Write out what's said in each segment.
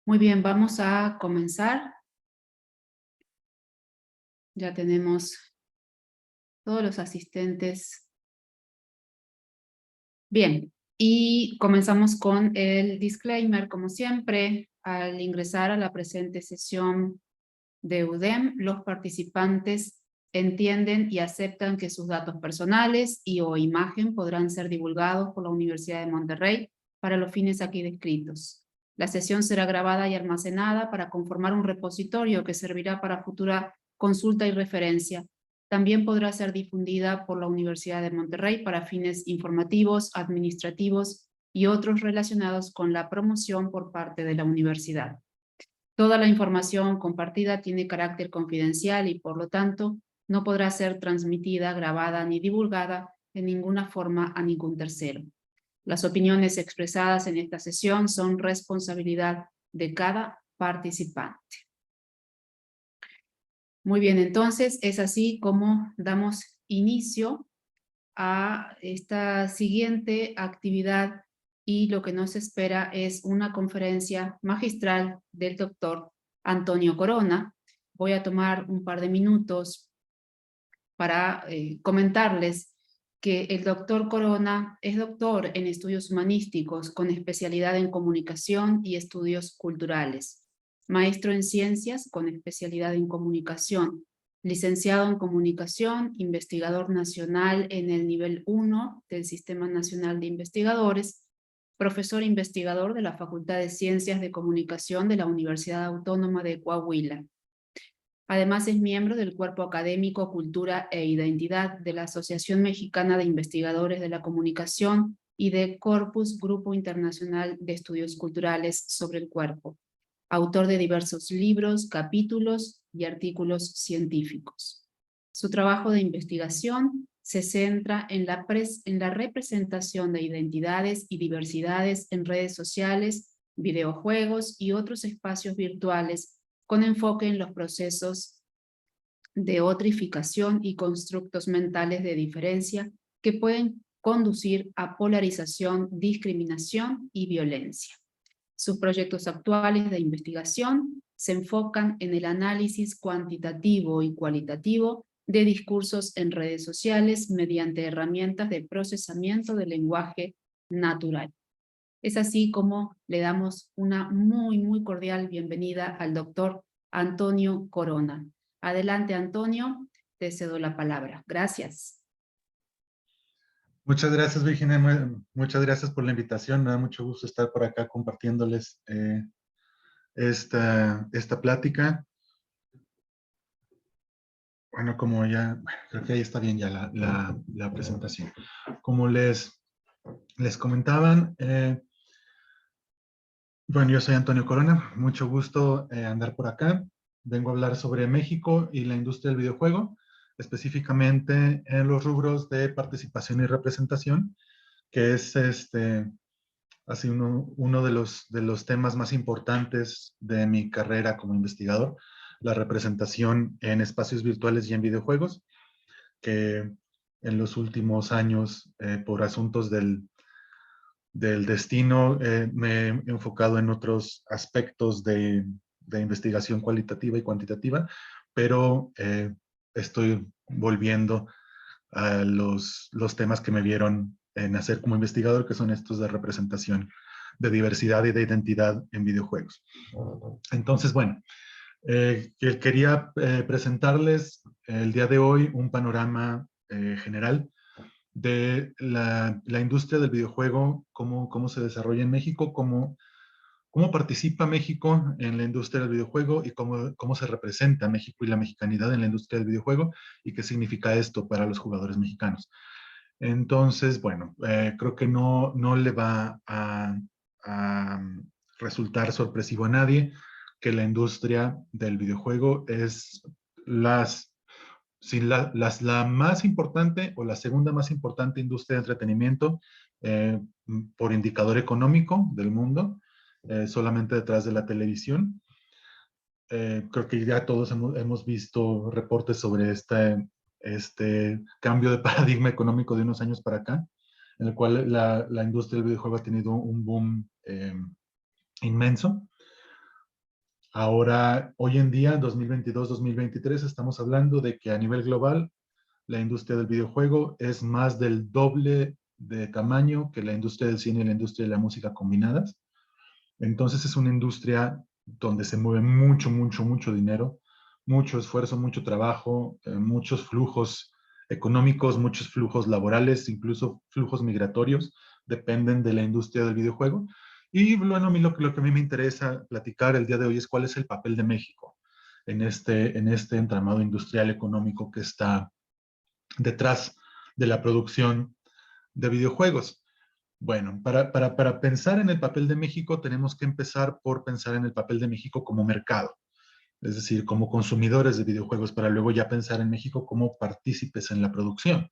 Muy bien, vamos a comenzar. Ya tenemos todos los asistentes. Bien, y comenzamos con el disclaimer. Como siempre, al ingresar a la presente sesión de UDEM, los participantes entienden y aceptan que sus datos personales y o imagen podrán ser divulgados por la Universidad de Monterrey para los fines aquí descritos. La sesión será grabada y almacenada para conformar un repositorio que servirá para futura consulta y referencia. También podrá ser difundida por la Universidad de Monterrey para fines informativos, administrativos y otros relacionados con la promoción por parte de la universidad. Toda la información compartida tiene carácter confidencial y, por lo tanto, no podrá ser transmitida, grabada ni divulgada en ninguna forma a ningún tercero. Las opiniones expresadas en esta sesión son responsabilidad de cada participante. Muy bien, entonces es así como damos inicio a esta siguiente actividad y lo que nos espera es una conferencia magistral del doctor Antonio Corona. Voy a tomar un par de minutos para comentarles que el doctor Corona es doctor en estudios humanísticos con especialidad en comunicación y estudios culturales, maestro en ciencias con especialidad en comunicación, licenciado en comunicación, investigador nacional en el nivel 1 del Sistema Nacional de Investigadores, profesor investigador de la Facultad de Ciencias de Comunicación de la Universidad Autónoma de Coahuila. Además es miembro del Cuerpo Académico Cultura e Identidad de la Asociación Mexicana de Investigadores de la Comunicación y de Corpus Grupo Internacional de Estudios Culturales sobre el Cuerpo. Autor de diversos libros, capítulos y artículos científicos. Su trabajo de investigación se centra en la representación de identidades y diversidades en redes sociales, videojuegos y otros espacios virtuales con enfoque en los procesos de otrificación y constructos mentales de diferencia que pueden conducir a polarización, discriminación y violencia. Sus proyectos actuales de investigación se enfocan en el análisis cuantitativo y cualitativo de discursos en redes sociales mediante herramientas de procesamiento del lenguaje natural. Es así como le damos una muy cordial bienvenida al doctor Antonio Corona. Adelante, Antonio, te cedo la palabra. Gracias. Muchas gracias, Virginia. Muchas gracias por la invitación. Me da mucho gusto estar por acá compartiéndoles esta plática. Bueno, creo que ahí está bien ya la presentación. Como les comentaban, bueno, yo soy Antonio Corona. Mucho gusto andar por acá. Vengo a hablar sobre México y la industria del videojuego, específicamente en los rubros de participación y representación, que es así uno de los temas más importantes de mi carrera como investigador, la representación en espacios virtuales y en videojuegos, que en los últimos años, por asuntos del destino, me he enfocado en otros aspectos de investigación cualitativa y cuantitativa, pero estoy volviendo a los temas que me vieron nacer como investigador, que son estos de representación de diversidad y de identidad en videojuegos. Entonces, bueno, quería presentarles el día de hoy un panorama general de la industria del videojuego, cómo se desarrolla en México, cómo participa México en la industria del videojuego y cómo se representa México y la mexicanidad en la industria del videojuego y qué significa esto para los jugadores mexicanos. Entonces, bueno, creo que no le va a resultar sorpresivo a nadie que la industria del videojuego es la más importante o la segunda más importante industria de entretenimiento por indicador económico del mundo, solamente detrás de la televisión. Creo que ya todos hemos visto reportes sobre este cambio de paradigma económico de unos años para acá, en el cual la industria del videojuego ha tenido un boom inmenso. Ahora, hoy en día, 2022-2023, estamos hablando de que a nivel global, la industria del videojuego es más del doble de tamaño que la industria del cine y la industria de la música combinadas. Entonces es una industria donde se mueve mucho, mucho, mucho dinero, mucho esfuerzo, mucho trabajo, muchos flujos económicos, muchos flujos laborales, incluso flujos migratorios, dependen de la industria del videojuego. Y bueno, a mí lo que a mí me interesa platicar el día de hoy es cuál es el papel de México en este entramado industrial económico que está detrás de la producción de videojuegos. Bueno, para pensar en el papel de México, tenemos que empezar por pensar en el papel de México como mercado, es decir, como consumidores de videojuegos, para luego ya pensar en México como partícipes en la producción.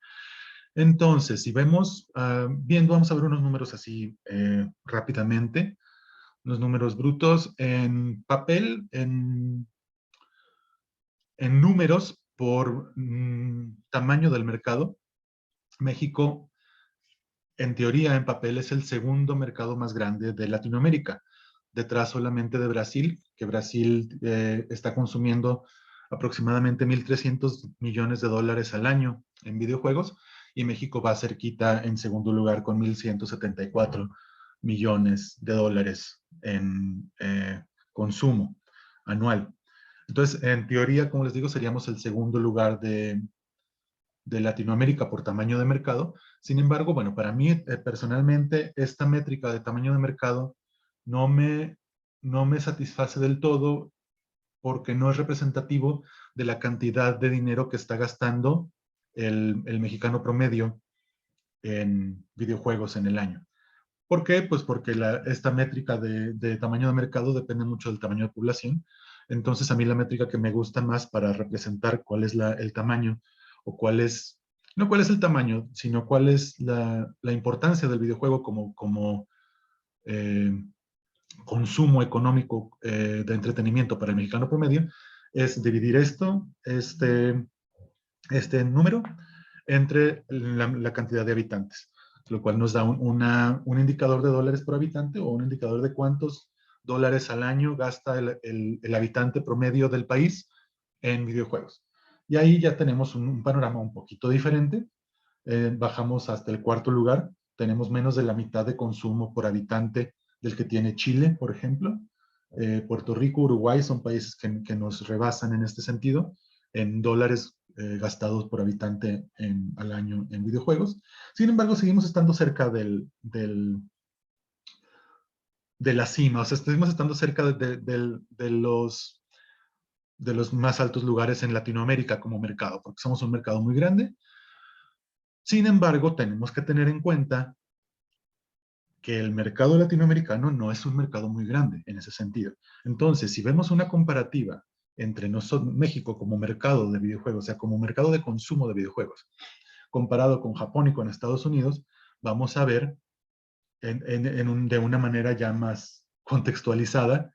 Entonces, si vemos, viendo, vamos a ver unos números así rápidamente, unos números brutos en papel, en números por tamaño del mercado. México, en teoría, en papel, es el segundo mercado más grande de Latinoamérica, detrás solamente de Brasil, que Brasil está consumiendo aproximadamente 1.300 millones de dólares al año en videojuegos, y México va cerquita en segundo lugar con 1.174 millones de dólares en consumo anual. Entonces, en teoría, como les digo, seríamos el segundo lugar de Latinoamérica por tamaño de mercado. Sin embargo, bueno, para mí personalmente esta métrica de tamaño de mercado no me, no me satisface del todo porque no es representativo de la cantidad de dinero que está gastando el mexicano promedio en videojuegos en el año. ¿Por qué? Pues porque esta métrica de tamaño de mercado depende mucho del tamaño de población. Entonces, a mí la métrica que me gusta más para representar cuál es el tamaño o cuál es, no cuál es el tamaño, sino cuál es la importancia del videojuego como eh, consumo económico de entretenimiento para el mexicano promedio, es dividir este número entre la cantidad de habitantes, lo cual nos da un indicador de dólares por habitante o un indicador de cuántos dólares al año gasta el habitante promedio del país en videojuegos. Y ahí ya tenemos un panorama un poquito diferente. Bajamos hasta el cuarto lugar. Tenemos menos de la mitad de consumo por habitante del que tiene Chile, por ejemplo. Puerto Rico, Uruguay son países que nos rebasan en este sentido, en dólares gastados por habitante al año en videojuegos. Sin embargo, seguimos estando cerca de la cima, o sea, seguimos estando cerca de los más altos lugares en Latinoamérica como mercado, porque somos un mercado muy grande. Sin embargo, tenemos que tener en cuenta que el mercado latinoamericano no es un mercado muy grande en ese sentido. Entonces, si vemos una comparativa entre nosotros, México como mercado de videojuegos, o sea, como mercado de consumo de videojuegos, comparado con Japón y con Estados Unidos, vamos a ver de una manera ya más contextualizada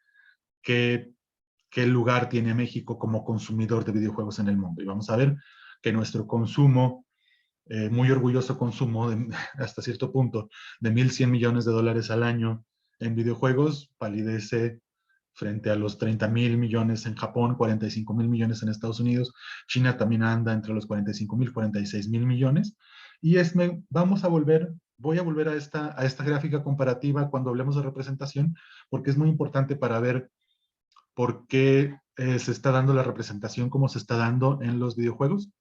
qué lugar tiene México como consumidor de videojuegos en el mundo. Y vamos a ver que nuestro consumo muy orgulloso consumo hasta cierto punto de 1.100 millones de dólares al año en videojuegos, palidece frente a los 30.000 millones en Japón, 45.000 millones en Estados Unidos. China también anda entre los 45.000, 46.000 millones. Y voy a volver a esta gráfica comparativa cuando hablemos de representación, porque es muy importante para ver por qué se está dando la representación como se está dando en los videojuegos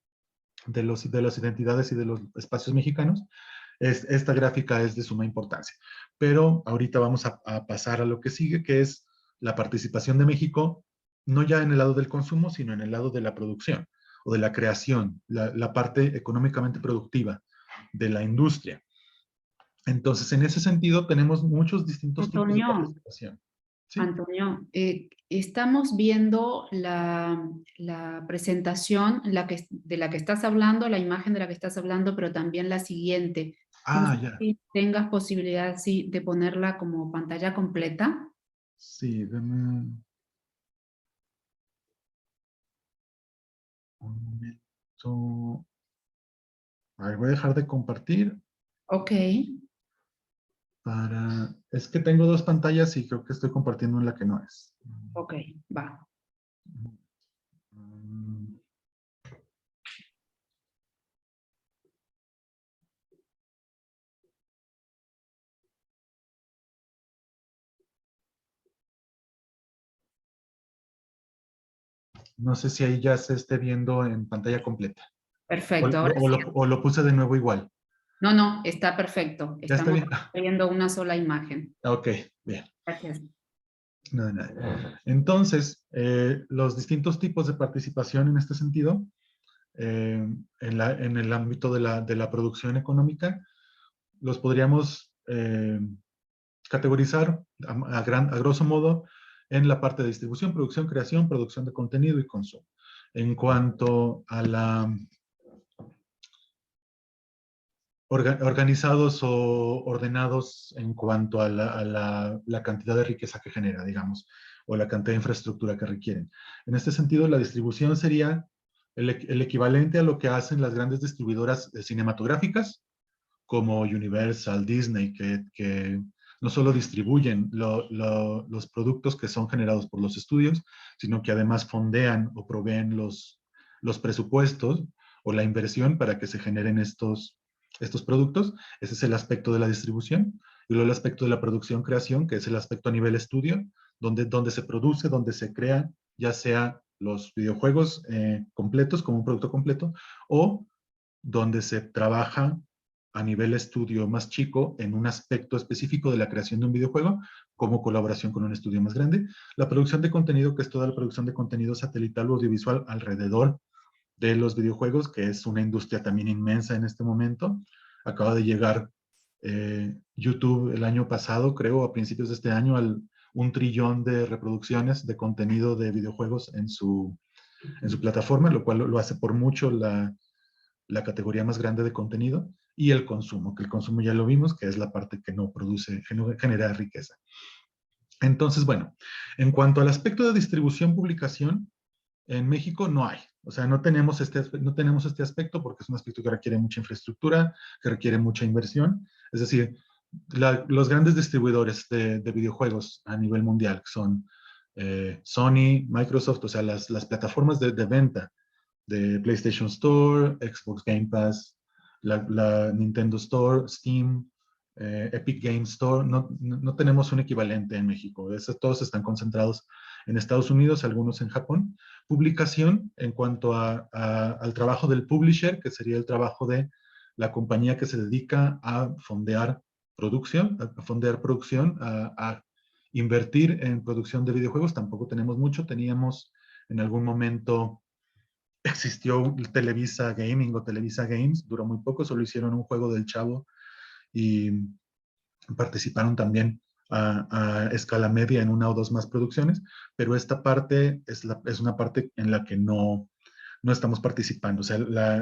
de las identidades y de los espacios mexicanos. Esta gráfica es de suma importancia. Pero ahorita vamos a pasar a lo que sigue, que es la participación de México, no ya en el lado del consumo, sino en el lado de la producción o de la creación, la parte económicamente productiva de la industria. Entonces, en ese sentido, tenemos muchos distintos tipos de Antonio, participación. ¿Sí? Antonio, estamos viendo la presentación de la que estás hablando, la imagen de la que estás hablando, pero también la siguiente. No Ah, sé ya. si tengas posibilidad, sí, de ponerla como pantalla completa. Sí, dame un momento. A ver, voy a dejar de compartir. Ok. Es que tengo dos pantallas y creo que estoy compartiendo en la que no es. Ok, va. Mm, No sé si ahí ya se esté viendo en pantalla completa. Perfecto, ahora sí. O lo puse de nuevo igual. No, no, está perfecto. ¿Ya está Estamos bien? viendo una sola imagen. Ok, bien. Gracias. No, de nada. Entonces, los distintos tipos de participación en este sentido, en el ámbito de la producción económica, los podríamos categorizar a grosso modo en la parte de distribución, producción, creación, producción de contenido y consumo. En cuanto a la organizados o ordenados en cuanto a la cantidad de riqueza que genera, digamos, o la cantidad de infraestructura que requieren. En este sentido, la distribución sería el equivalente a lo que hacen las grandes distribuidoras cinematográficas, como Universal, Disney, que no solo distribuyen los productos que son generados por los estudios, sino que además fondean o proveen los presupuestos o la inversión para que se generen estos productos. Ese es el aspecto de la distribución. Y luego el aspecto de la producción-creación, que es el aspecto a nivel estudio, donde se produce, donde se crea, ya sea los videojuegos completos, como un producto completo, o donde se trabaja a nivel estudio más chico en un aspecto específico de la creación de un videojuego, como colaboración con un estudio más grande. La producción de contenido, que es toda la producción de contenido satelital o audiovisual alrededor de los videojuegos, que es una industria también inmensa en este momento. Acaba de llegar YouTube el año pasado, creo, a principios de este año, al 1 trillón de reproducciones de contenido de videojuegos en su plataforma, lo cual lo hace por mucho la categoría más grande de contenido, y el consumo, que el consumo ya lo vimos, que es la parte que no produce, que no genera riqueza. Entonces, bueno, en cuanto al aspecto de distribución, publicación, en México no hay. O sea, no tenemos este aspecto porque es un aspecto que requiere mucha infraestructura, que requiere mucha inversión. Es decir, los grandes distribuidores de videojuegos a nivel mundial, que son Sony, Microsoft, o sea, las plataformas de venta de PlayStation Store, Xbox Game Pass, la Nintendo Store, Steam, Epic Games Store. No tenemos un equivalente en México. Todos están concentrados en Estados Unidos, algunos en Japón. Publicación, en cuanto al trabajo del publisher, que sería el trabajo de la compañía que se dedica a fondear producción, a invertir en producción de videojuegos. Tampoco tenemos mucho. Teníamos en algún momento existió Televisa Gaming o Televisa Games, duró muy poco, solo hicieron un juego del Chavo y participaron también a escala media en una o dos más producciones, pero esta parte es una parte en la que no estamos participando, o sea,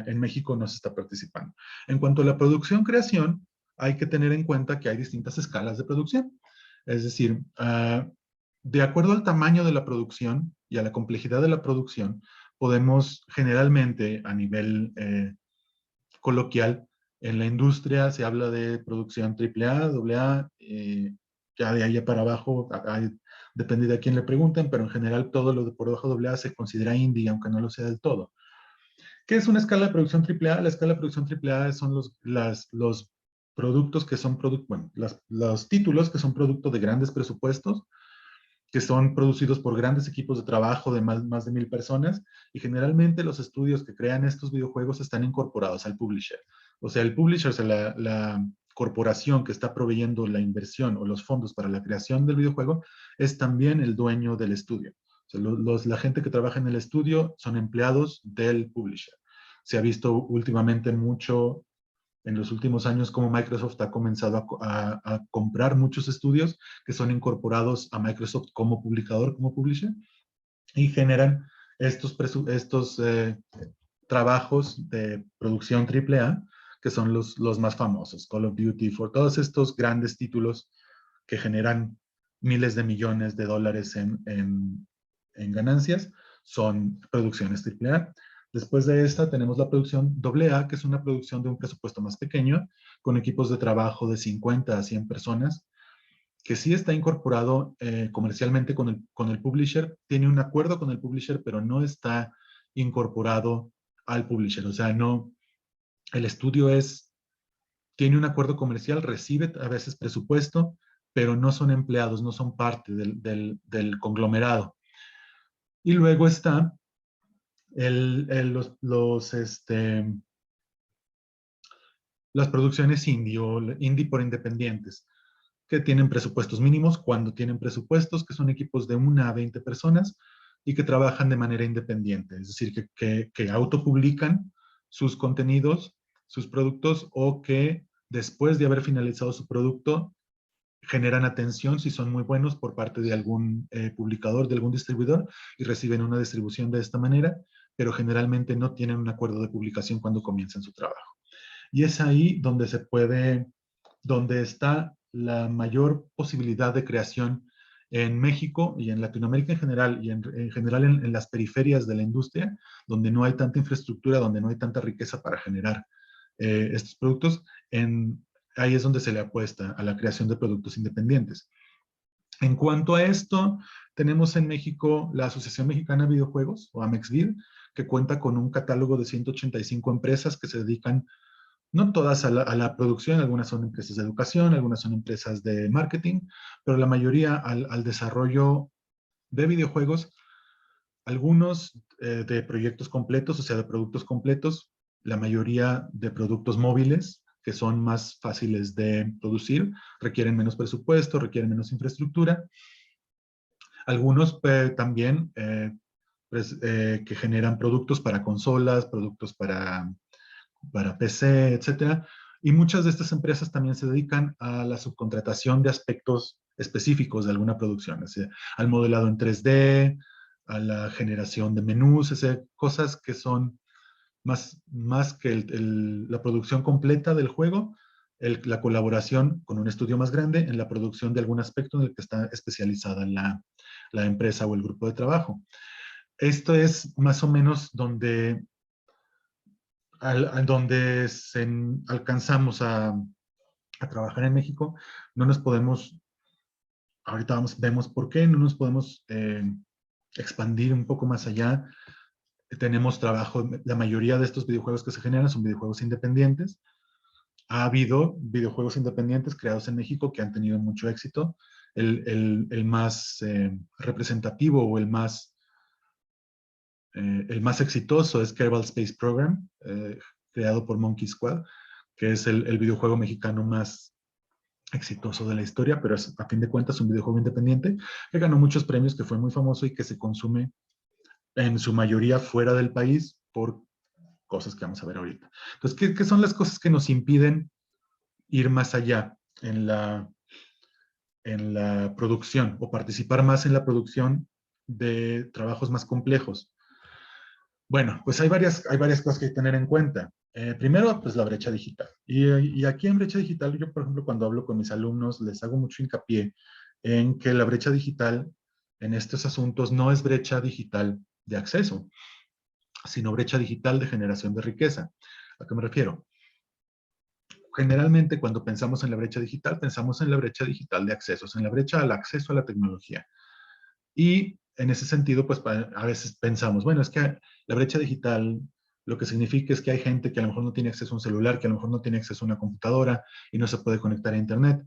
en México no se está participando. En cuanto a la producción-creación, hay que tener en cuenta que hay distintas escalas de producción, es decir, de acuerdo al tamaño de la producción y a la complejidad de la producción, podemos generalmente a nivel coloquial, en la industria se habla de producción AAA, AA, ya de ahí para abajo, depende de a quién le pregunten, pero en general todo lo de por debajo de AA se considera indie, aunque no lo sea del todo. ¿Qué es una escala de producción AAA? La escala de producción AAA son los productos que son, bueno, los títulos que son producto de grandes presupuestos, que son producidos por grandes equipos de trabajo de más de 1000 personas, y generalmente los estudios que crean estos videojuegos están incorporados al publisher. O sea, el publisher, o sea, la corporación que está proveyendo la inversión o los fondos para la creación del videojuego, es también el dueño del estudio. O sea, la gente que trabaja en el estudio son empleados del publisher. Se ha visto últimamente mucho en los últimos años como Microsoft ha comenzado a comprar muchos estudios que son incorporados a Microsoft como publicador, como publisher, y generan estos trabajos de producción AAA, que son los más famosos, Call of Duty, for todos estos grandes títulos que generan miles de millones de dólares en ganancias, son producciones AAA. Después de esta tenemos la producción AA, que es una producción de un presupuesto más pequeño, con equipos de trabajo de 50 a 100 personas, que sí está incorporado comercialmente con el publisher, tiene un acuerdo con el publisher, pero no está incorporado al publisher. O sea, no, el estudio tiene un acuerdo comercial, recibe a veces presupuesto, pero no son empleados, no son parte del conglomerado. Y luego está las producciones indie o indie por independientes, que tienen presupuestos mínimos cuando tienen presupuestos, que son equipos de 1 a 20 personas y que trabajan de manera independiente, es decir, que autopublican sus contenidos, sus productos, o que después de haber finalizado su producto generan atención si son muy buenos por parte de algún publicador, de algún distribuidor, y reciben una distribución de esta manera, pero generalmente no tienen un acuerdo de publicación cuando comienzan su trabajo. Y es ahí donde está la mayor posibilidad de creación en México y en Latinoamérica en general, y en general en las periferias de la industria, donde no hay tanta infraestructura, donde no hay tanta riqueza para generar estos productos, ahí es donde se le apuesta a la creación de productos independientes. En cuanto a esto, tenemos en México la Asociación Mexicana de Videojuegos, o AMEXVID, que cuenta con un catálogo de 185 empresas que se dedican, no todas a la producción, algunas son empresas de educación, algunas son empresas de marketing, pero la mayoría al desarrollo de videojuegos, algunos de proyectos completos, o sea, de productos completos, la mayoría de productos móviles, que son más fáciles de producir, requieren menos presupuesto, requieren menos infraestructura. Algunos también que generan productos para consolas, productos para PC, etcétera. Y muchas de estas empresas también se dedican a la subcontratación de aspectos específicos de alguna producción, o sea, al modelado en 3D, a la generación de menús, o sea, cosas que son más que la producción completa del juego, la colaboración con un estudio más grande en la producción de algún aspecto en el que está especializada la empresa o el grupo de trabajo. Esto es más o menos donde alcanzamos a trabajar en México. No nos podemos, ahorita vemos por qué, no nos podemos expandir un poco más allá. Tenemos trabajo, la mayoría de estos videojuegos que se generan son videojuegos independientes. Ha habido videojuegos independientes creados en México que han tenido mucho éxito. El más representativo o el más exitoso es Kerbal Space Program, creado por Monkey Squad, que es el videojuego mexicano más exitoso de la historia, pero es, a fin de cuentas, un videojuego independiente que ganó muchos premios, que fue muy famoso y que se consume en su mayoría fuera del país por cosas que vamos a ver ahorita. Entonces, ¿qué son las cosas que nos impiden ir más allá en la producción o participar más en la producción de trabajos más complejos? Bueno, pues hay varias cosas que hay que tener en cuenta. Primero, pues la brecha digital. Y aquí en brecha digital, yo, por ejemplo, cuando hablo con mis alumnos, les hago mucho hincapié en que la brecha digital en estos asuntos no es brecha digital de acceso, sino brecha digital de generación de riqueza. ¿A qué me refiero? Generalmente, cuando pensamos en la brecha digital, pensamos en la brecha digital de accesos, en la brecha al acceso a la tecnología. Y en ese sentido, pues a veces pensamos, bueno, es que la brecha digital lo que significa es que hay gente que a lo mejor no tiene acceso a un celular, que a lo mejor no tiene acceso a una computadora y no se puede conectar a Internet.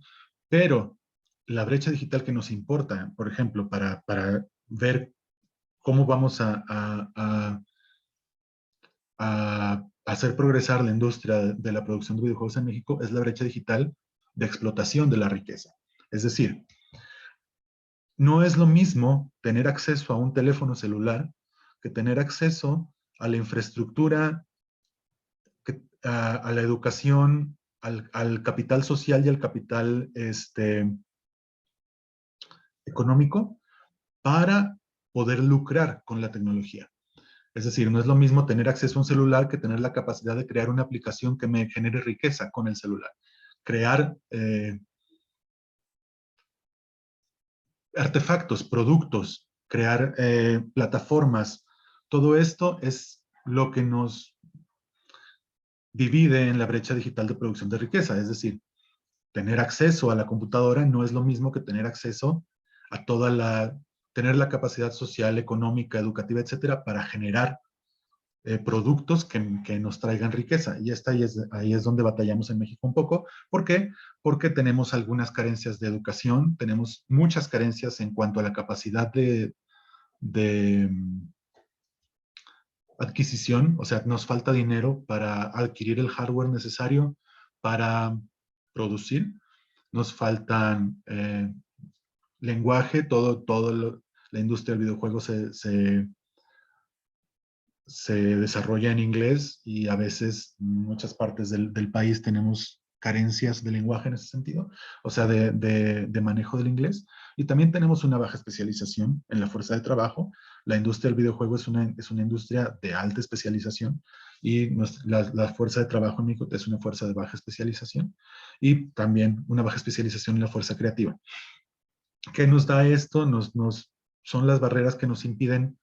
Pero la brecha digital que nos importa, por ejemplo, para ver cómo vamos a hacer progresar la industria de la producción de videojuegos en México, es la brecha digital de explotación de la riqueza. Es decir, no es lo mismo tener acceso a un teléfono celular que tener acceso a la infraestructura, a la educación, al capital social y al capital económico para poder lucrar con la tecnología. Es decir, no es lo mismo tener acceso a un celular que tener la capacidad de crear una aplicación que me genere riqueza con el celular. Crear artefactos, productos, crear plataformas. Todo esto es lo que nos divide en la brecha digital de producción de riqueza. Es decir, tener acceso a la computadora no es lo mismo que tener acceso a tener la capacidad social, económica, educativa, etcétera, para generar productos que nos traigan riqueza. Y ahí es donde batallamos en México un poco. ¿Por qué? Porque tenemos algunas carencias de educación, tenemos muchas carencias en cuanto a la capacidad de adquisición, o sea, nos falta dinero para adquirir el hardware necesario para producir, nos faltan lenguaje, la industria del videojuego se desarrolla en inglés y a veces en muchas partes del país tenemos carencias de lenguaje en ese sentido, o sea, de manejo del inglés. Y también tenemos una baja especialización en la fuerza de trabajo. La industria del videojuego es una industria de alta especialización y la fuerza de trabajo en México es una fuerza de baja especialización y también una baja especialización en la fuerza creativa. ¿Qué nos da esto? Son las barreras que nos impiden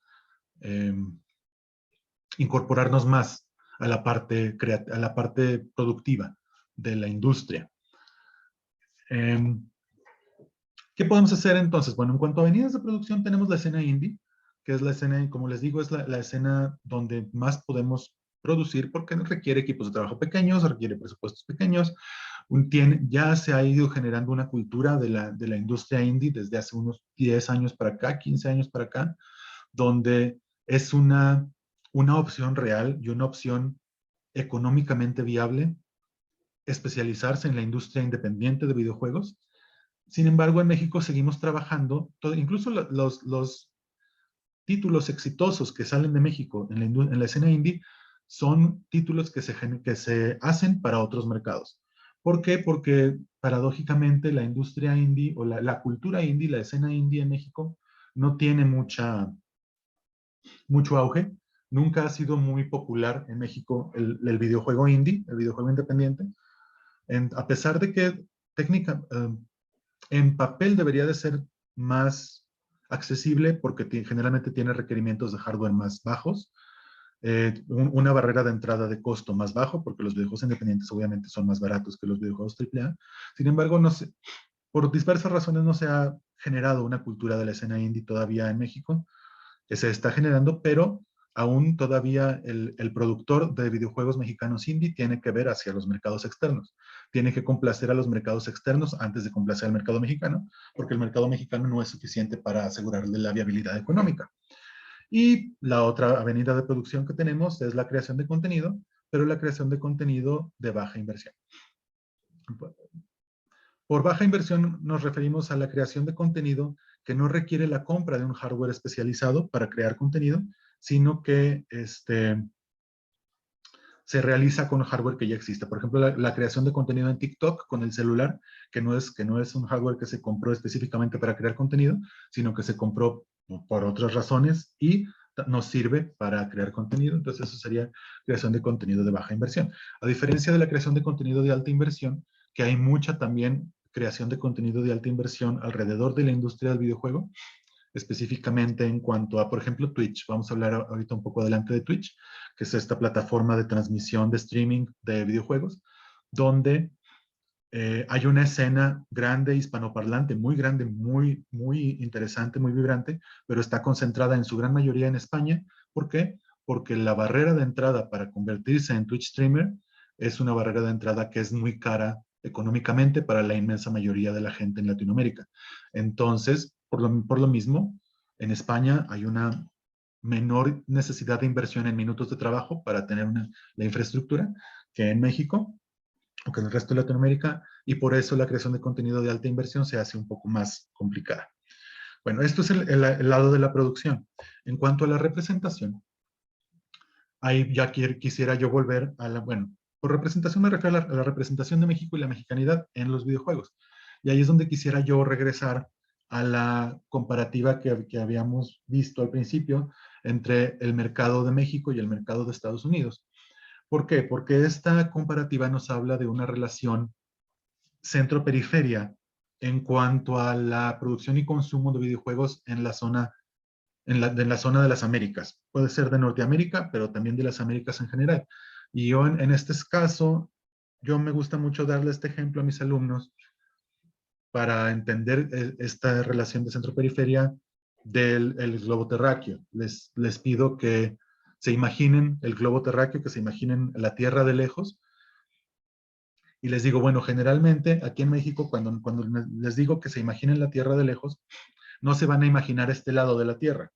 incorporarnos más a a la parte productiva de la industria. ¿Qué podemos hacer entonces? Bueno, en cuanto a avenidas de producción, tenemos la escena indie, que es la escena, como les digo, es la escena donde más podemos producir porque requiere equipos de trabajo pequeños, requiere presupuestos pequeños. Ya se ha ido generando una cultura de la industria indie desde hace unos 10 años para acá, 15 años para acá, donde es una opción real y una opción económicamente viable especializarse en la industria independiente de videojuegos. Sin embargo, en México seguimos trabajando, incluso los títulos exitosos que salen de México en la escena indie son títulos que se hacen para otros mercados. ¿Por qué? Porque paradójicamente la industria indie o la cultura indie, la escena indie en México no tiene mucho auge. Nunca ha sido muy popular en México el videojuego indie, el videojuego independiente. A pesar de que en papel debería de ser más accesible porque generalmente tiene requerimientos de hardware más bajos, una barrera de entrada de costo más bajo, porque los videojuegos independientes obviamente son más baratos que los videojuegos AAA. Sin embargo, por diversas razones no se ha generado una cultura de la escena indie todavía en México, que se está generando, pero aún todavía el productor de videojuegos mexicanos indie tiene que ver hacia los mercados externos. Tiene que complacer a los mercados externos antes de complacer al mercado mexicano, porque el mercado mexicano no es suficiente para asegurarle la viabilidad económica. Y la otra avenida de producción que tenemos es la creación de contenido, pero la creación de contenido de baja inversión. Por baja inversión nos referimos a la creación de contenido que no requiere la compra de un hardware especializado para crear contenido, sino que se realiza con hardware que ya existe. Por ejemplo, la creación de contenido en TikTok con el celular, que no es un hardware que se compró específicamente para crear contenido, sino que se compró por otras razones y nos sirve para crear contenido. Entonces, eso sería creación de contenido de baja inversión. A diferencia de la creación de contenido de alta inversión, que hay mucha también creación de contenido de alta inversión alrededor de la industria del videojuego, específicamente en cuanto a, por ejemplo, Twitch. Vamos a hablar ahorita un poco adelante de Twitch, que es esta plataforma de transmisión de streaming de videojuegos, donde hay una escena grande, hispanoparlante, muy grande, muy, muy interesante, muy vibrante, pero está concentrada en su gran mayoría en España. ¿Por qué? Porque la barrera de entrada para convertirse en Twitch streamer es una barrera de entrada que es muy cara económicamente para la inmensa mayoría de la gente en Latinoamérica. Entonces, por lo mismo, en España hay una menor necesidad de inversión en minutos de trabajo para tener la infraestructura que en México o que en el resto de Latinoamérica, y por eso la creación de contenido de alta inversión se hace un poco más complicada. Bueno, esto es el lado de la producción. En cuanto a la representación, ahí ya quisiera yo volver bueno, por representación me refiero a la representación de México y la mexicanidad en los videojuegos. Y ahí es donde quisiera yo regresar a la comparativa que habíamos visto al principio entre el mercado de México y el mercado de Estados Unidos. ¿Por qué? Porque esta comparativa nos habla de una relación centro-periferia en cuanto a la producción y consumo de videojuegos en la zona en la zona de las Américas. Puede ser de Norteamérica, pero también de las Américas en general. Y yo en este caso, yo me gusta mucho darle este ejemplo a mis alumnos para entender esta relación de centro-periferia del el globo terráqueo. Les pido que se imaginen el globo terráqueo, que se imaginen la Tierra de lejos. Y les digo, bueno, generalmente aquí en México, cuando les digo que se imaginen la Tierra de lejos, no se van a imaginar este lado de la Tierra,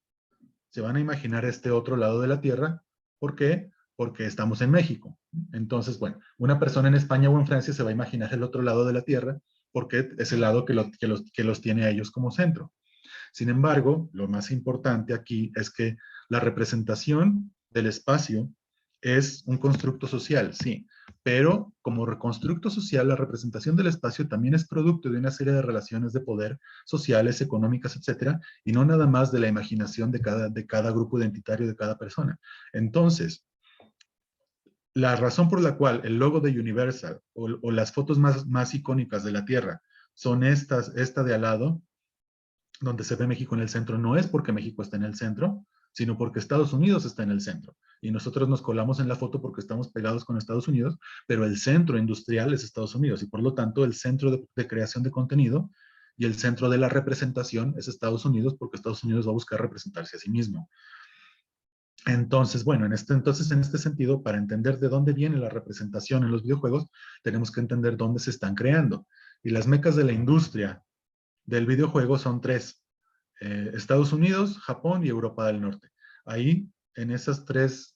se van a imaginar este otro lado de la Tierra. ¿Por qué? Porque estamos en México. Entonces, bueno, una persona en España o en Francia se va a imaginar el otro lado de la Tierra porque es el lado que los tiene a ellos como centro. Sin embargo, lo más importante aquí es que la representación del espacio es un constructo social, sí, pero como constructo social, la representación del espacio también es producto de una serie de relaciones de poder sociales, económicas, etcétera, y no nada más de la imaginación de cada grupo identitario de cada persona. Entonces, la razón por la cual el logo de Universal o las fotos más icónicas de la Tierra son esta de al lado, donde se ve México en el centro, no es porque México está en el centro, sino porque Estados Unidos está en el centro. Y nosotros nos colamos en la foto porque estamos pegados con Estados Unidos, pero el centro industrial es Estados Unidos y por lo tanto el centro de creación de contenido y el centro de la representación es Estados Unidos porque Estados Unidos va a buscar representarse a sí mismo. Entonces, bueno, en este sentido, para entender de dónde viene la representación en los videojuegos, tenemos que entender dónde se están creando. Y las mecas de la industria del videojuego son tres: Estados Unidos, Japón y Europa del Norte. Ahí, en esas tres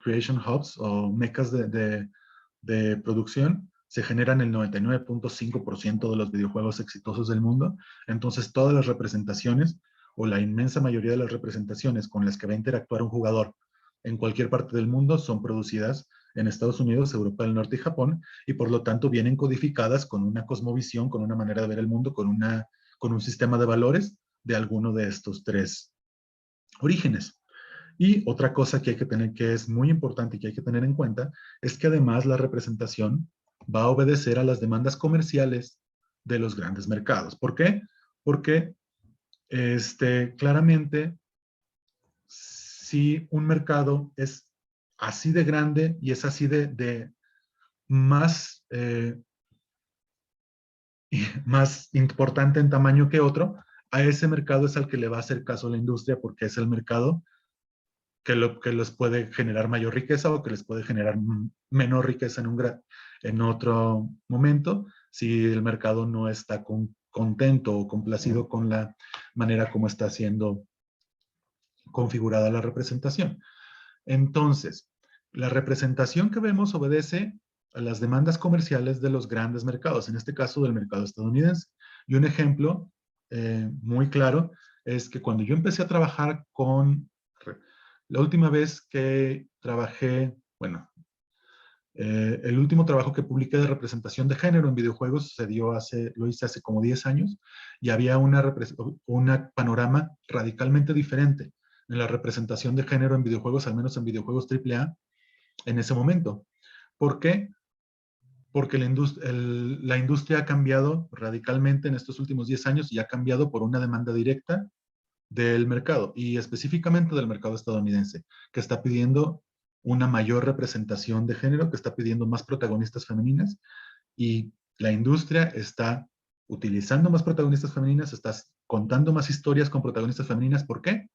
creation hubs o mecas de producción, se generan el 99.5% de los videojuegos exitosos del mundo. Entonces, todas las representaciones o la inmensa mayoría de las representaciones con las que va a interactuar un jugador en cualquier parte del mundo son producidas en Estados Unidos, Europa del Norte y Japón, y por lo tanto vienen codificadas con una cosmovisión, con una manera de ver el mundo, con un sistema de valores de alguno de estos tres orígenes. Y otra cosa que hay que tener, que es muy importante y que hay que tener en cuenta, es que además la representación va a obedecer a las demandas comerciales de los grandes mercados. ¿Por qué? Porque claramente, si un mercado es así de grande y es así de más, más importante en tamaño que otro, a ese mercado es al que le va a hacer caso la industria porque es el mercado que les puede generar mayor riqueza o que les puede generar menor riqueza en otro momento si el mercado no está contento o complacido con la manera como está siendo configurada la representación. Entonces, la representación que vemos obedece a las demandas comerciales de los grandes mercados, en este caso del mercado estadounidense. Y un ejemplo muy claro es que cuando yo empecé a trabajar la última vez que trabajé, bueno, el último trabajo que publiqué de representación de género en videojuegos lo hice hace como 10 años y había una panorama radicalmente diferente en la representación de género en videojuegos, al menos en videojuegos AAA, en ese momento. ¿Por qué? Porque la industria ha cambiado radicalmente en estos últimos 10 años y ha cambiado por una demanda directa del mercado y específicamente del mercado estadounidense, que está pidiendo una mayor representación de género, que está pidiendo más protagonistas femeninas y la industria está utilizando más protagonistas femeninas, está contando más historias con protagonistas femeninas. ¿Por qué?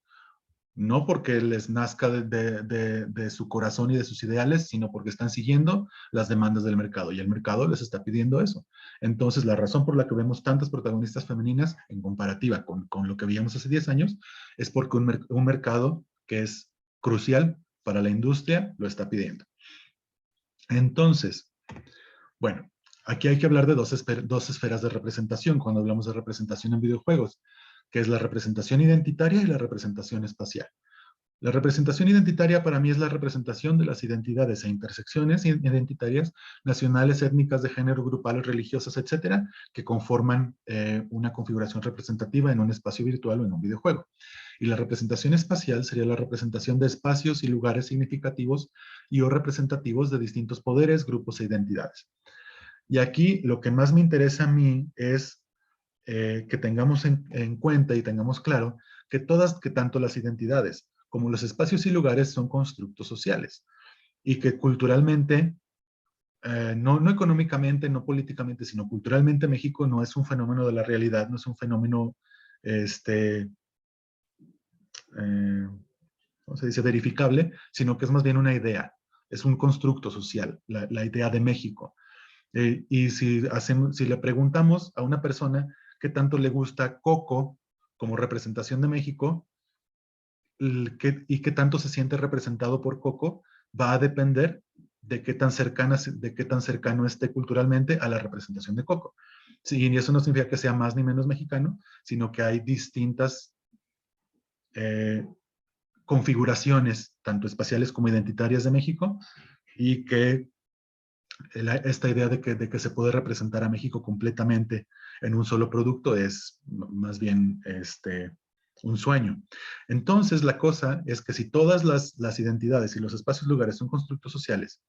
No porque les nazca de su corazón y de sus ideales, sino porque están siguiendo las demandas del mercado y el mercado les está pidiendo eso. Entonces, la razón por la que vemos tantas protagonistas femeninas en comparativa con lo que veíamos hace 10 años es porque un mercado que es crucial para la industria lo está pidiendo. Entonces, bueno, aquí hay que hablar de dos esferas de representación cuando hablamos de representación en videojuegos, que es la representación identitaria y la representación espacial. La representación identitaria para mí es la representación de las identidades e intersecciones identitarias nacionales, étnicas, de género, grupales, religiosas, etcétera, que conforman una configuración representativa en un espacio virtual o en un videojuego. Y la representación espacial sería la representación de espacios y lugares significativos y o representativos de distintos poderes, grupos e identidades. Y aquí lo que más me interesa a mí es que tengamos en cuenta y tengamos claro que tanto las identidades como los espacios y lugares son constructos sociales y que culturalmente, no económicamente, no políticamente, sino culturalmente México no es un fenómeno de la realidad, no es un fenómeno, ¿cómo se dice?, verificable, sino que es más bien una idea, es un constructo social, la idea de México. Y si le preguntamos a una persona qué tanto le gusta Coco como representación de México y qué tanto se siente representado por Coco, va a depender de qué tan cercano esté culturalmente a la representación de Coco. Sí, y eso no significa que sea más ni menos mexicano, sino que hay distintas configuraciones, tanto espaciales como identitarias de México, y que esta idea de que se puede representar a México completamente en un solo producto es más bien un sueño. Entonces, la cosa es que si todas las identidades y los espacios lugares son constructos sociales,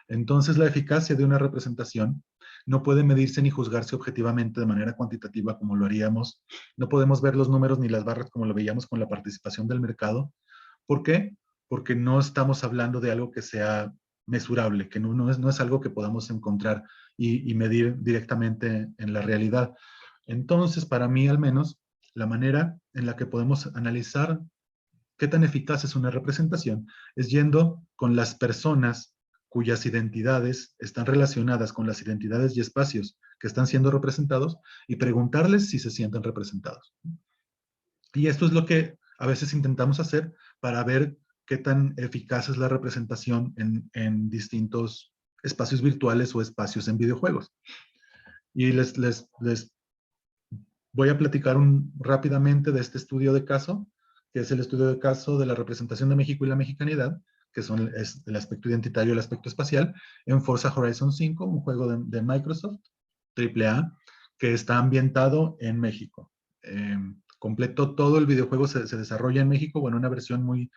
entonces la eficacia de una representación no puede medirse ni juzgarse objetivamente de manera cuantitativa como lo haríamos. No podemos ver los números ni las barras como lo veíamos con la participación del mercado. ¿Por qué? Porque no estamos hablando de algo que sea mesurable, que no es algo que podamos encontrar y medir directamente en la realidad. Entonces, para mí al menos, la manera en la que podemos analizar qué tan eficaz es una representación es yendo con las personas cuyas identidades están relacionadas con las identidades y espacios que están siendo representados y preguntarles si se sienten representados. Y esto es lo que a veces intentamos hacer para ver qué tan eficaz es la representación en distintos espacios virtuales o espacios en videojuegos. Y les voy a platicar rápidamente de este estudio de caso, que es el estudio de caso de la representación de México y la mexicanidad, que es el aspecto identitario y el aspecto espacial, en Forza Horizon 5, un juego de Microsoft, AAA, que está ambientado en México. Completo, todo el videojuego se desarrolla en México, bueno, una versión muy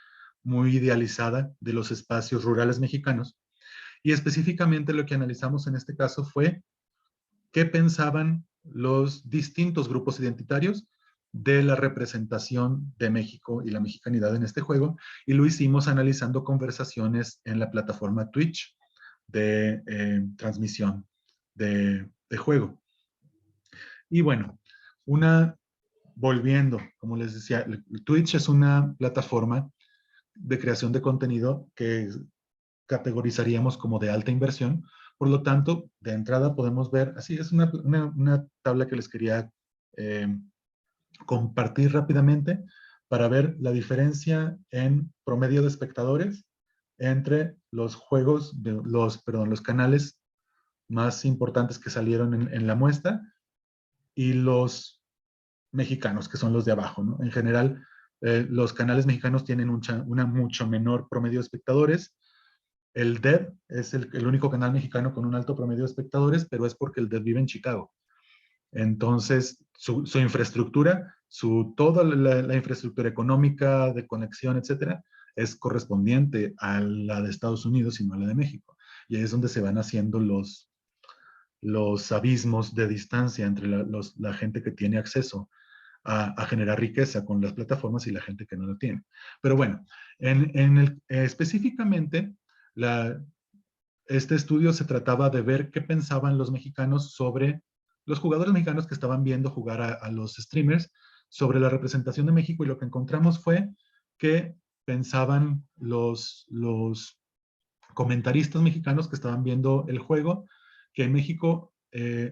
idealizada de los espacios rurales mexicanos. Y específicamente lo que analizamos en este caso fue qué pensaban los distintos grupos identitarios de la representación de México y la mexicanidad en este juego, y lo hicimos analizando conversaciones en la plataforma Twitch de transmisión de juego. Y bueno, volviendo, como les decía, Twitch es una plataforma de creación de contenido que categorizaríamos como de alta inversión. Por lo tanto, de entrada podemos ver, así es una tabla que les quería eh, compartir rápidamente para ver la diferencia en promedio de espectadores entre los juegos, los canales más importantes que salieron en la muestra y los mexicanos, que son los de abajo, ¿no? En general, los canales mexicanos tienen una mucho menor promedio de espectadores. El DEV es el único canal mexicano con un alto promedio de espectadores, pero es porque el DEV vive en Chicago. Entonces, su infraestructura, toda la infraestructura económica, de conexión, etcétera, es correspondiente a la de Estados Unidos y no a la de México. Y ahí es donde se van haciendo los abismos de distancia entre la gente que tiene acceso a generar riqueza con las plataformas y la gente que no lo tiene. Pero bueno, específicamente, este estudio se trataba de ver qué pensaban los mexicanos sobre los jugadores mexicanos que estaban viendo jugar a los streamers sobre la representación de México, y lo que encontramos fue que pensaban los comentaristas mexicanos que estaban viendo el juego que en México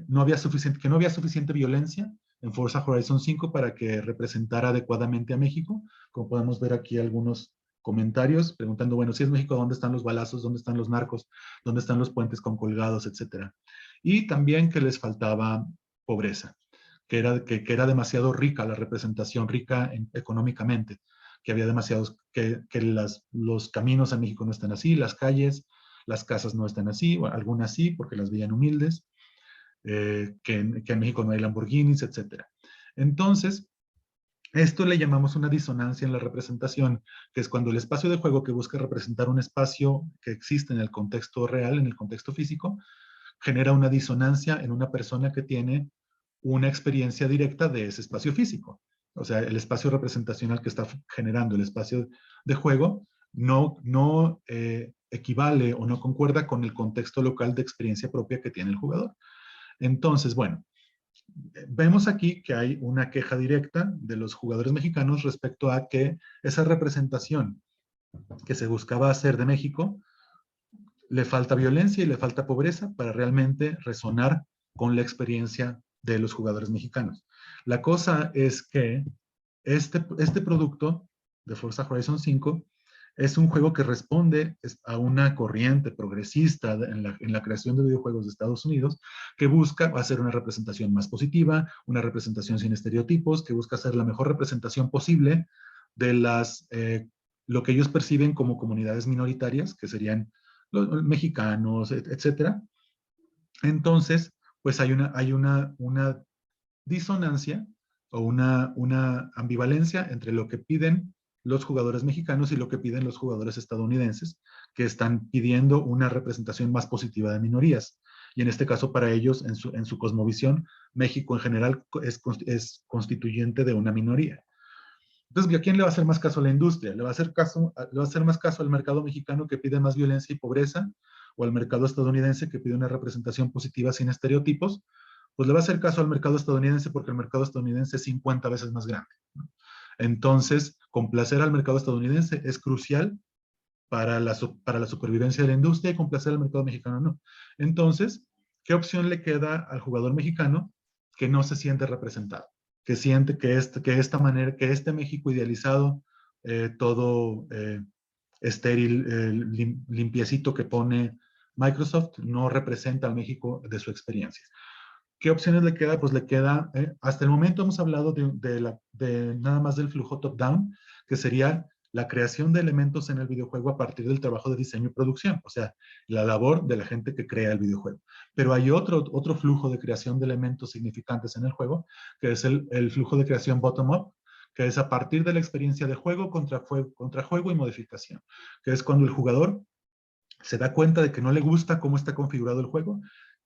no había suficiente violencia en Forza Horizon 5 para que representara adecuadamente a México. Como podemos ver aquí algunos comentarios preguntando, bueno, si es México, ¿dónde están los balazos? ¿Dónde están los narcos? ¿Dónde están los puentes con colgados, etcétera? Y también que les faltaba pobreza, que era demasiado rica la representación, rica económicamente, que había demasiados, que los caminos en México no están así, las calles, las casas no están así, bueno, algunas sí, porque las veían humildes, que en México no hay Lamborghinis, etcétera. Entonces, esto le llamamos una disonancia en la representación, que es cuando el espacio de juego que busca representar un espacio que existe en el contexto real, en el contexto físico, genera una disonancia en una persona que tiene una experiencia directa de ese espacio físico. o sea, el espacio representacional que está generando el espacio de juego, no equivale o no concuerda con el contexto local de experiencia propia que tiene el jugador. Entonces, bueno, vemos aquí que hay una queja directa de los jugadores mexicanos respecto a que esa representación que se buscaba hacer de México le falta violencia y le falta pobreza para realmente resonar con la experiencia de los jugadores mexicanos. La cosa es que este producto de Forza Horizon 5 es un juego que responde a una corriente progresista en la creación de videojuegos de Estados Unidos que busca hacer una representación más positiva, una representación sin estereotipos, que busca hacer la mejor representación posible de lo que ellos perciben como comunidades minoritarias, que serían los mexicanos, etcétera. Entonces, pues hay una disonancia o una ambivalencia entre lo que piden los jugadores mexicanos y lo que piden los jugadores estadounidenses, que están pidiendo una representación más positiva de minorías. Y en este caso, para ellos, en su cosmovisión, México en general es constituyente de una minoría. Entonces, ¿a quién le va a hacer más caso a la industria? ¿Le va a hacer más caso al mercado mexicano que pide más violencia y pobreza? ¿O al mercado estadounidense que pide una representación positiva sin estereotipos? Pues le va a hacer caso al mercado estadounidense porque el mercado estadounidense es 50 veces más grande, ¿no? Entonces, complacer al mercado estadounidense es crucial para la supervivencia de la industria y complacer al mercado mexicano no. Entonces, ¿qué opción le queda al jugador mexicano que no se siente representado? Que siente que este México idealizado, todo estéril, limpiecito que pone Microsoft, no representa al México de su experiencia. ¿Qué opciones le queda? Pues le queda, hasta el momento hemos hablado de nada más del flujo top-down, que sería la creación de elementos en el videojuego a partir del trabajo de diseño y producción, o sea, la labor de la gente que crea el videojuego. Pero hay otro flujo de creación de elementos significantes en el juego, que es el flujo de creación bottom-up, que es a partir de la experiencia de juego contra juego y modificación, que es cuando el jugador se da cuenta de que no le gusta cómo está configurado el juego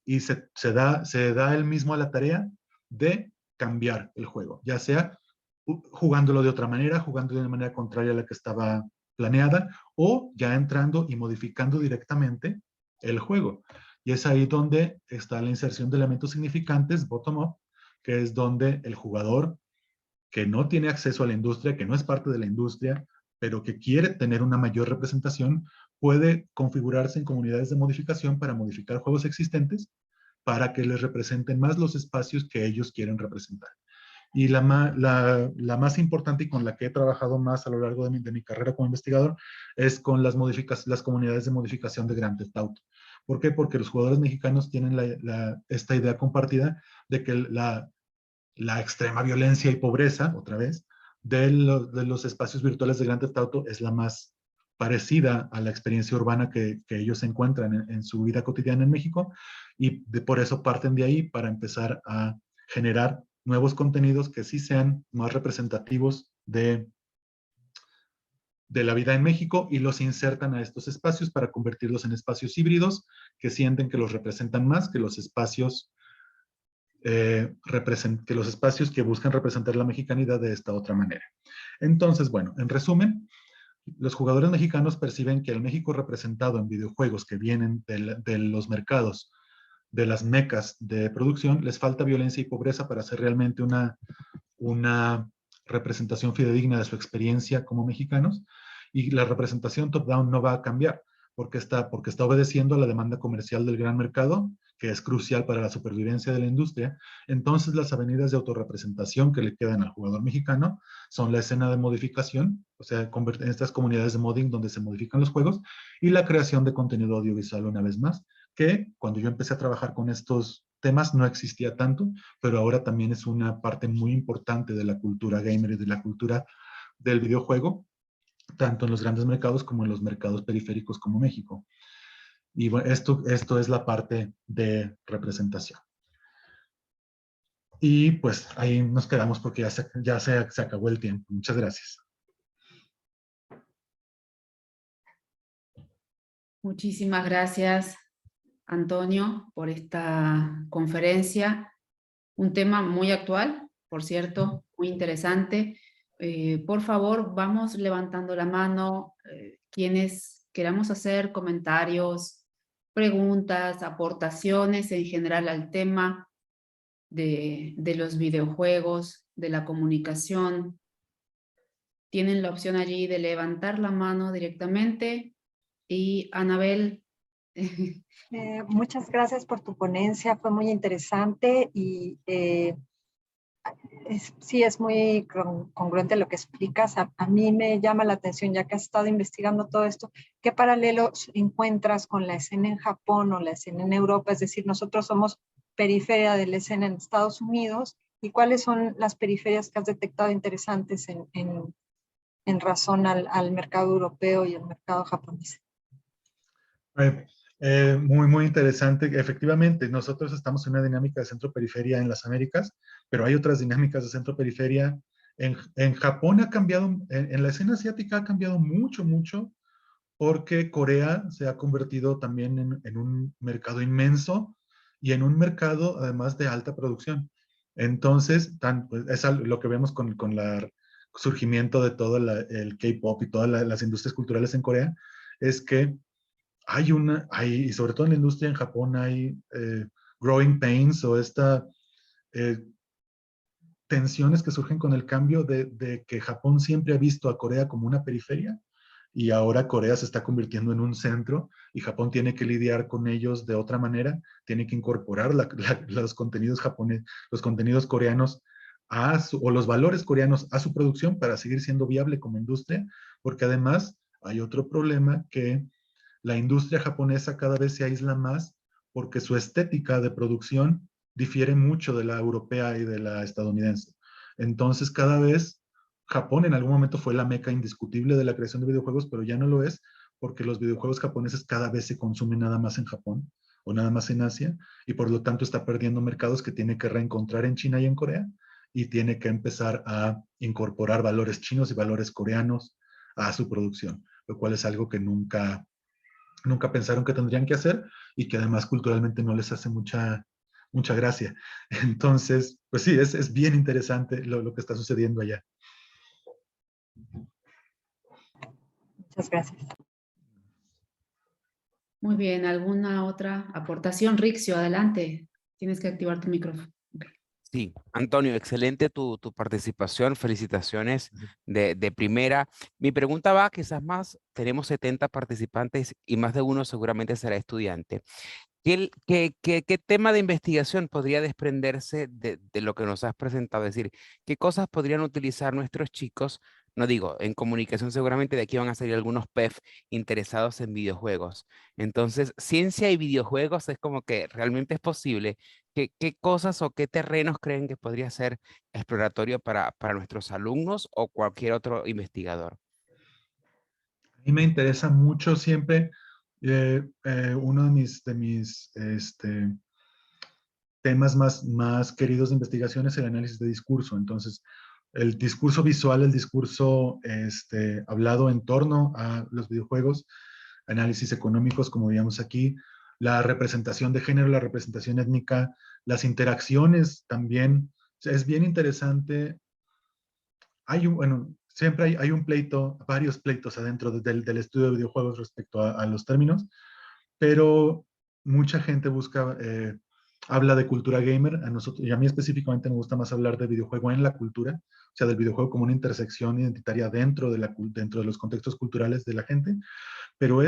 y se da él mismo a la tarea de cambiar el juego, ya sea jugándolo de otra manera, jugando de una manera contraria a la que estaba planeada, o ya entrando y modificando directamente el juego. Y es ahí donde está la inserción de elementos significantes, bottom-up, que es donde el jugador que no tiene acceso a la industria, que no es parte de la industria, pero que quiere tener una mayor representación, puede configurarse en comunidades de modificación para modificar juegos existentes para que les representen más los espacios que ellos quieren representar. Y la más importante y con la que he trabajado más a lo largo de mi carrera como investigador es con las comunidades de modificación de Grand Theft Auto. ¿Por qué? Porque los jugadores mexicanos tienen esta idea compartida de que la extrema violencia y pobreza, otra vez, de los espacios virtuales de Grand Theft Auto es la más parecida a la experiencia urbana que ellos encuentran en su vida cotidiana en México y por eso parten de ahí para empezar a generar nuevos contenidos que sí sean más representativos de la vida en México y los insertan a estos espacios para convertirlos en espacios híbridos que sienten que los representan más que los espacios que los espacios que buscan representar la mexicanidad de esta otra manera. Entonces, bueno, en resumen, los jugadores mexicanos perciben que el México representado en videojuegos que vienen de los mercados, de las mecas de producción, les falta violencia y pobreza para hacer realmente una representación fidedigna de su experiencia como mexicanos, y la representación top-down no va a cambiar porque está obedeciendo a la demanda comercial del gran mercado, que es crucial para la supervivencia de la industria. Entonces, las avenidas de autorrepresentación que le quedan al jugador mexicano son la escena de modificación, o sea, en estas comunidades de modding donde se modifican los juegos, y la creación de contenido audiovisual una vez más, que cuando yo empecé a trabajar con estos temas no existía tanto, pero ahora también es una parte muy importante de la cultura gamer y de la cultura del videojuego, tanto en los grandes mercados como en los mercados periféricos como México. Y bueno, esto es la parte de representación. Y pues ahí nos quedamos porque ya se acabó el tiempo. Muchas gracias. Muchísimas gracias, Antonio, por esta conferencia. Un tema muy actual por cierto, muy interesante. Por favor, vamos levantando la mano, quienes queramos hacer comentarios, preguntas, aportaciones en general al tema de los videojuegos, de la comunicación. Tienen la opción allí de levantar la mano directamente. Y Anabel. Muchas gracias por tu ponencia, fue muy interesante y sí es muy congruente lo que explicas. A mí me llama la atención, ya que has estado investigando todo esto, ¿qué paralelos encuentras con la escena en Japón o la escena en Europa? Es decir, nosotros somos periferia de la escena en Estados Unidos, ¿y cuáles son las periferias que has detectado interesantes en razón al mercado europeo y al mercado japonés? Muy, muy interesante. Efectivamente, nosotros estamos en una dinámica de centro-periferia en las Américas, pero hay otras dinámicas de centro-periferia. En Japón ha cambiado, en la escena asiática ha cambiado mucho, mucho, porque Corea se ha convertido también en un mercado inmenso y en un mercado además de alta producción. Entonces, pues, es lo que vemos con el surgimiento de todo el K-pop y todas las industrias culturales en Corea, es que y sobre todo en la industria en Japón hay growing pains o eh, tensiones que surgen con el cambio de que Japón siempre ha visto a Corea como una periferia y ahora Corea se está convirtiendo en un centro y Japón tiene que lidiar con ellos de otra manera, tiene que incorporar los contenidos japoneses, los contenidos coreanos o los valores coreanos a su producción para seguir siendo viable como industria, porque además hay otro problema que la industria japonesa cada vez se aísla más porque su estética de producción difiere mucho de la europea y de la estadounidense. Entonces, cada vez Japón en algún momento fue la meca indiscutible de la creación de videojuegos, pero ya no lo es porque los videojuegos japoneses cada vez se consumen nada más en Japón o nada más en Asia y por lo tanto está perdiendo mercados que tiene que reencontrar en China y en Corea y tiene que empezar a incorporar valores chinos y valores coreanos a su producción, lo cual es algo que nunca pensaron que tendrían que hacer y que además culturalmente no les hace mucha gracia. Entonces, pues sí, es bien interesante lo que está sucediendo allá. Muchas gracias. Muy bien, ¿alguna otra aportación? Rixio, adelante. Tienes que activar tu micrófono. Sí, Antonio, excelente tu participación, felicitaciones de primera. Mi pregunta va, quizás más, tenemos 70 participantes y más de uno seguramente será estudiante. ¿Qué tema de investigación podría desprenderse de lo que nos has presentado? Es decir, ¿qué cosas podrían utilizar nuestros chicos? No digo, en comunicación seguramente de aquí van a salir algunos PEF interesados en videojuegos. Entonces, ciencia y videojuegos es como que realmente es posible. ¿Qué cosas o qué terrenos creen que podría ser exploratorio para nuestros alumnos o cualquier otro investigador? A mí me interesa mucho siempre uno de mis temas más queridos de investigación es el análisis de discurso. Entonces, el discurso visual, el discurso hablado en torno a los videojuegos, análisis económicos, como veíamos aquí, la representación de género, la representación étnica, las interacciones también. O sea, es bien interesante. Bueno, siempre hay un pleito, varios pleitos adentro del estudio de videojuegos respecto a los términos, pero mucha gente habla de cultura gamer, y a mí específicamente me gusta más hablar de videojuego en la cultura, o sea, del videojuego como una intersección identitaria dentro de los contextos culturales de la gente, pero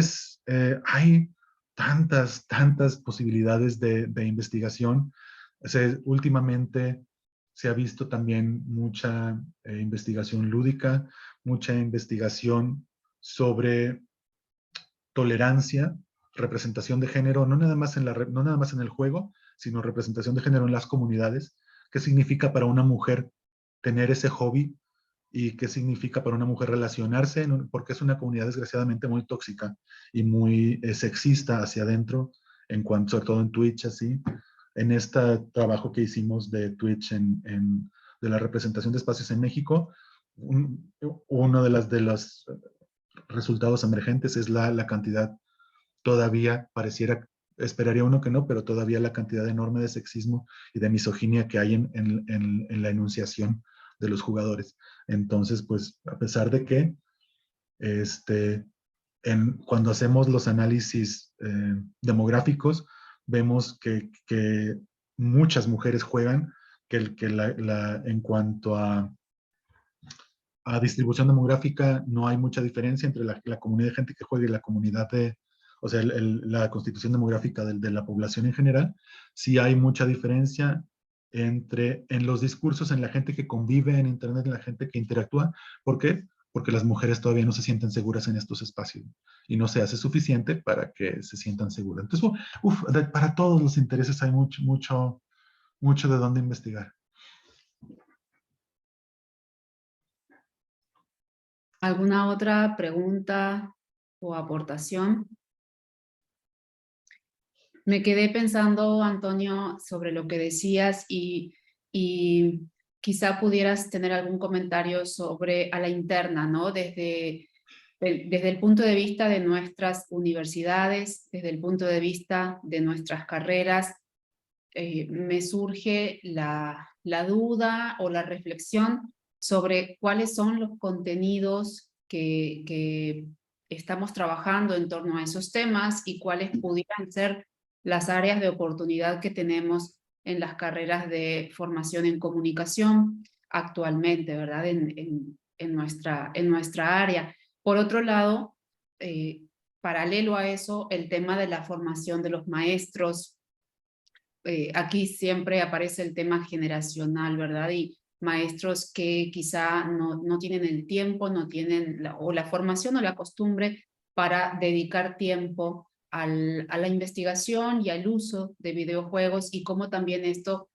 hay tantas posibilidades de investigación. O sea, últimamente se ha visto también mucha investigación lúdica, mucha investigación sobre tolerancia, representación de género, no nada más en el juego, sino representación de género en las comunidades. ¿Qué significa para una mujer tener ese hobby? ¿Y qué significa para una mujer relacionarse? Porque es una comunidad desgraciadamente muy tóxica y muy sexista hacia adentro, sobre todo en Twitch, así. En este trabajo que hicimos de Twitch de la representación de espacios en México, uno de los resultados emergentes es la cantidad, todavía pareciera esperaría uno que no, pero todavía la cantidad enorme de sexismo y de misoginia que hay en la enunciación de los jugadores. Entonces, pues, a pesar de que cuando hacemos los análisis demográficos, vemos que muchas mujeres juegan, en cuanto a distribución demográfica no hay mucha diferencia entre la comunidad de gente que juega y la comunidad o sea, la constitución demográfica de la población en general. Sí hay mucha diferencia en los discursos, en la gente que convive en Internet, en la gente que interactúa. ¿Por qué? Porque las mujeres todavía no se sienten seguras en estos espacios y no se hace suficiente para que se sientan seguras. Entonces, para todos los intereses hay mucho de dónde investigar. ¿Alguna otra pregunta o aportación? Me quedé pensando, Antonio, sobre lo que decías y quizá pudieras tener algún comentario sobre a la interna, ¿no? Desde el punto de vista de nuestras universidades, desde el punto de vista de nuestras carreras, me surge la duda o la reflexión sobre cuáles son los contenidos que estamos trabajando en torno a esos temas y cuáles pudieran ser las áreas de oportunidad que tenemos en las carreras de formación en comunicación actualmente, ¿verdad? En nuestra área. Por otro lado, paralelo a eso, el tema de la formación de los maestros. Aquí siempre aparece el tema generacional, ¿verdad? Y maestros que quizá no tienen el tiempo, no tienen o la formación o la costumbre para dedicar tiempo a la investigación y al uso de videojuegos, y cómo también esto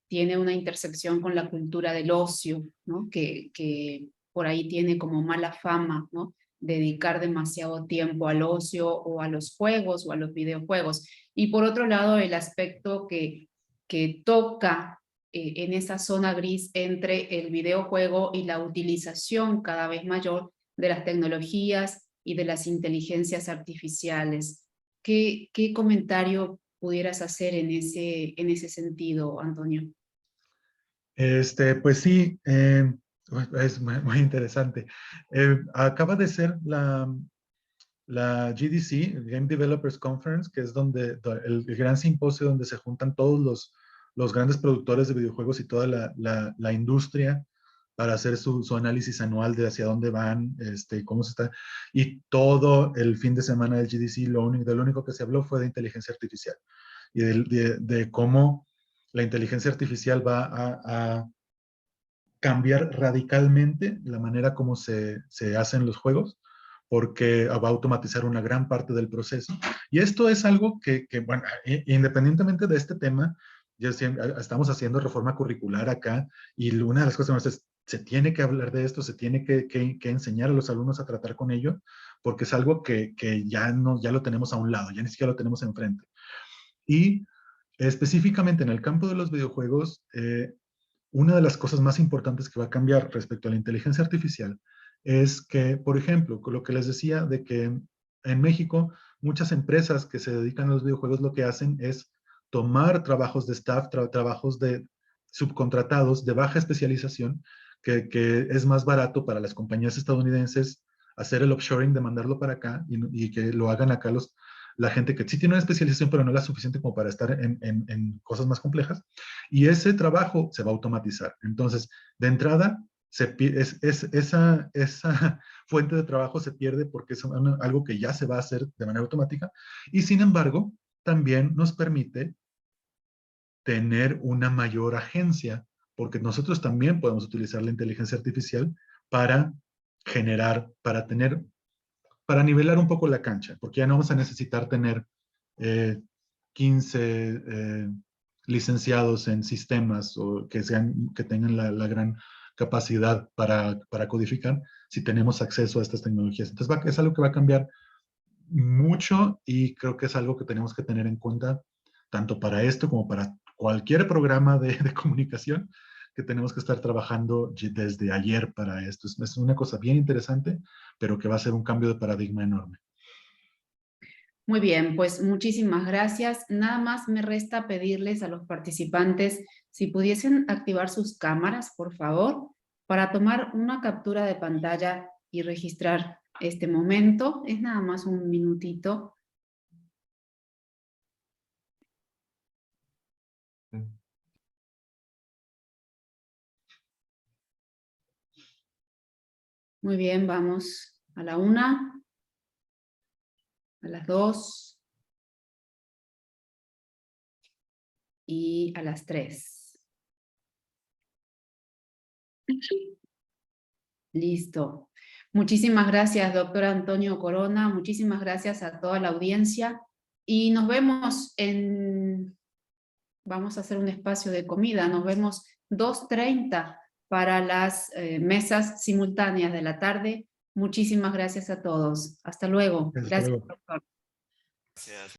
tiene una intersección con la cultura del ocio, ¿no? Que por ahí tiene como mala fama, ¿no? Dedicar demasiado tiempo al ocio o a los juegos o a los videojuegos. Y por otro lado, el aspecto que toca en esa zona gris entre el videojuego y la utilización cada vez mayor de las tecnologías y de las inteligencias artificiales. ¿Qué comentario pudieras hacer en ese sentido, Antonio? Pues sí, es muy interesante. Acaba de ser la GDC, Game Developers Conference, que es el gran simposio donde se juntan todos los grandes productores de videojuegos y toda la industria para hacer su análisis anual de hacia dónde van, cómo se está. Y todo el fin de semana del GDC, de lo único que se habló fue de inteligencia artificial y de cómo la inteligencia artificial va a cambiar radicalmente la manera como se hacen los juegos, porque va a automatizar una gran parte del proceso. Y esto es algo que bueno, independientemente de este tema, ya estamos haciendo reforma curricular acá, y una de las cosas es, se tiene que hablar de esto, se tiene que enseñar a los alumnos a tratar con ello, porque es algo que ya lo tenemos a un lado, ya ni siquiera lo tenemos enfrente. Y específicamente en el campo de los videojuegos, una de las cosas más importantes que va a cambiar respecto a la inteligencia artificial es que, por ejemplo, con lo que les decía de que en México muchas empresas que se dedican a los videojuegos lo que hacen es tomar trabajos de staff, trabajos de subcontratados de baja especialización, que es más barato para las compañías estadounidenses hacer el offshoring, de mandarlo para acá y que lo hagan acá la gente que sí tiene una especialización, pero no la suficiente como para estar en cosas más complejas, y ese trabajo se va a automatizar. Entonces, de entrada, esa fuente de trabajo se pierde porque es algo que ya se va a hacer de manera automática, y sin embargo, también nos permite tener una mayor agencia, porque nosotros también podemos utilizar la inteligencia artificial para generar, para nivelar un poco la cancha, porque ya no vamos a necesitar tener 15 licenciados en sistemas o que tengan la gran capacidad para codificar, si tenemos acceso a estas tecnologías. Entonces es algo que va a cambiar mucho, y creo que es algo que tenemos que tener en cuenta tanto para esto como para cualquier programa de comunicación, que tenemos que estar trabajando desde ayer para esto. Es una cosa bien interesante, pero que va a ser un cambio de paradigma enorme. Muy bien, pues muchísimas gracias. Nada más me resta pedirles a los participantes si pudiesen activar sus cámaras, por favor, para tomar una captura de pantalla y registrar este momento. Es nada más un minutito. Muy bien, vamos a la 1, a las 2 y a las 3. Listo. Muchísimas gracias, doctor Antonio Corona. Muchísimas gracias a toda la audiencia. Y nos vemos en... Vamos a hacer un espacio de comida. Nos vemos 2:30 para las mesas simultáneas de la tarde. Muchísimas gracias a todos. Hasta luego. Hasta Gracias, luego. doctor. Gracias.